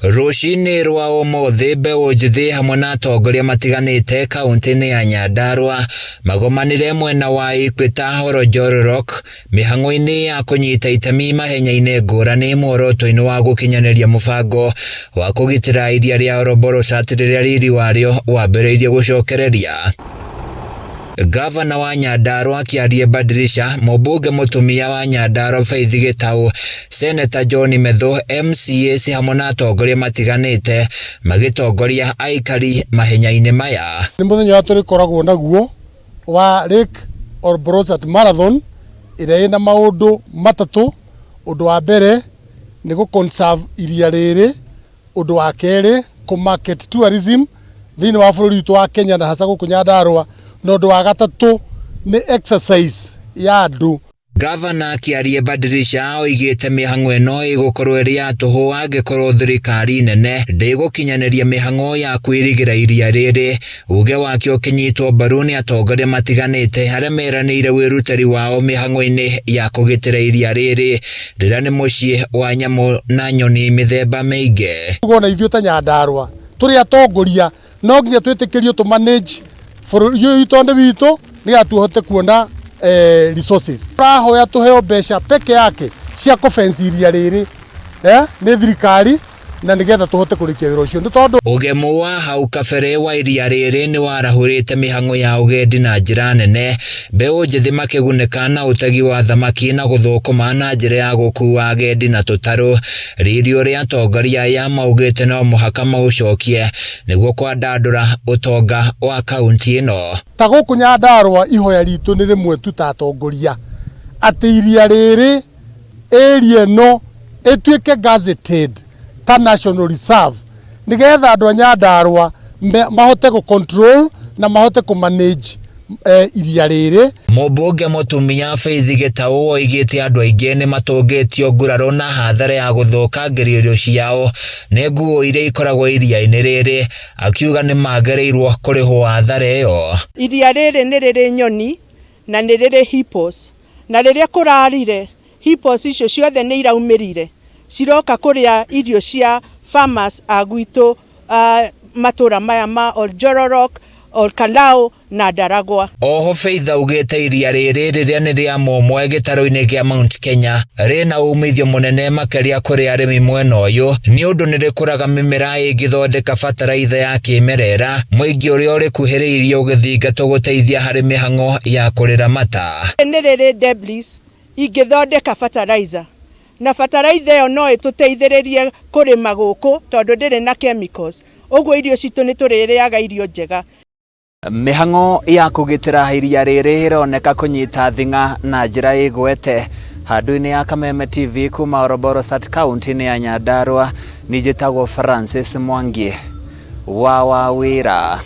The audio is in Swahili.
Rushini rwa umuthi mbeũ njithi hamwe na atongoria matiganite kaunti-ini ya Nyandarua magomanire mwena wa Equator Orojororok mihang'o-ini ya kunyita itemi mahenya-ini ngurani muoroto-ini wa gukinyaniria mubango wa kugitira iria ria Oroborosat riria riri wario wambiriirie gucokereria. Gavana wa Nyandarua Kiarie Badirisha, mubunge mutumia wa Nyandarua Faith Gitau, Senator John Methu, MCAs hamwe na atongoria matiganite magitongoria aikari mahenya-ini maya. Ni muthenya wa turikoragwo naguo wa Lake Oroborosat Marathon ira ina maundu matatu. Undu wa mbere ni gu conserve iria riri, undu wa keri ku market tourism thini wa bururi witu wa Kenya na hasa guku Nyandarua, na undu wa gatatu ni exercise ya andu. Gavana Kiarie Badirisha oigite mihang'o ino igukorwo iri ya tuhu angikorwo thirikari nene ndigukinyaniria mihang'o ya kwirigira iria riri. Uge wake ukinyitwo mbaru ni atongoria matiganite aria meranĩire wirutĩri wao mihang'o-ini ya kugitira iria riri riria ni mucii wa nyamu na nyoni mithemba miingi. Gona ithuĩ ta Nyandarua turi atongoria no nginya twitikirio tu manage bururi itonde witu niga tuhote kuona resources. Rahoya tuheo mbeca peke yake cia kufensi iria riri ni thirikari na nigetha tuhote kurikia wira ucio. Tondu ugemu wa hau kabere wa iria riri ni warahurite mihang'o ya ugendi na njira nene, mbeũ njithi makigunika na utegi wa thamaki na guthukuma na njira ya gukua agendi na tutaru. Ririo ria atongoria ya maugite no muhaka maucokie niguo kwandandura utonga wa kaunti ino. Ta guku Nyandarua ihoya ritu ni rimwe tu ta atongoria ati iria riri area no etuike gazetted ta national reserve nigetha andu a Nyandarua mahote ku control na mahote ku manage iria riri. Mubunge mutumia Faith Gitau oigite andu aingi ni matungitio nguraro na hathara ya guthukangiria irio ciao ni nguo iria ikoragwo iria-ini riri, akiuga ni magereirwo kurihwo hathara iyo. Iria riri ni riri nyoni na ni riri hippos, na riria kurarire hippos icio ciothe ni iraumirire ciroka kuria irio cia farmers agwito matura maya ma Orojororok, Olkalau na Daragwa. Oho Faith augite iria riri riria ni ria momwe gitaro-ini gia Mount Kenya rina umithio munene makiria kuri arimi mwena uyu ni undu ni rikuraga mimera ingithondeka bataraitha ya kimerera muingi uria uri kuhiriirie ugithingatwo guteithia hari mihang'o ya kurira mata. Ni riri debris ingithondeka bataraitha na bataraitha iyo no ituteithiririe kurima guku tondu ndiri na chemicals, uguo irio citu ni tuririaga irio njega. Mihang'o ya kugitira iria riri ironeka kunyita thinga na njira igwete handu-ini ya Kameme TV kuma Oroborosat kaunti-ini ya Nyandarua. Nijitagwo Francis Mwangi wa Wawira.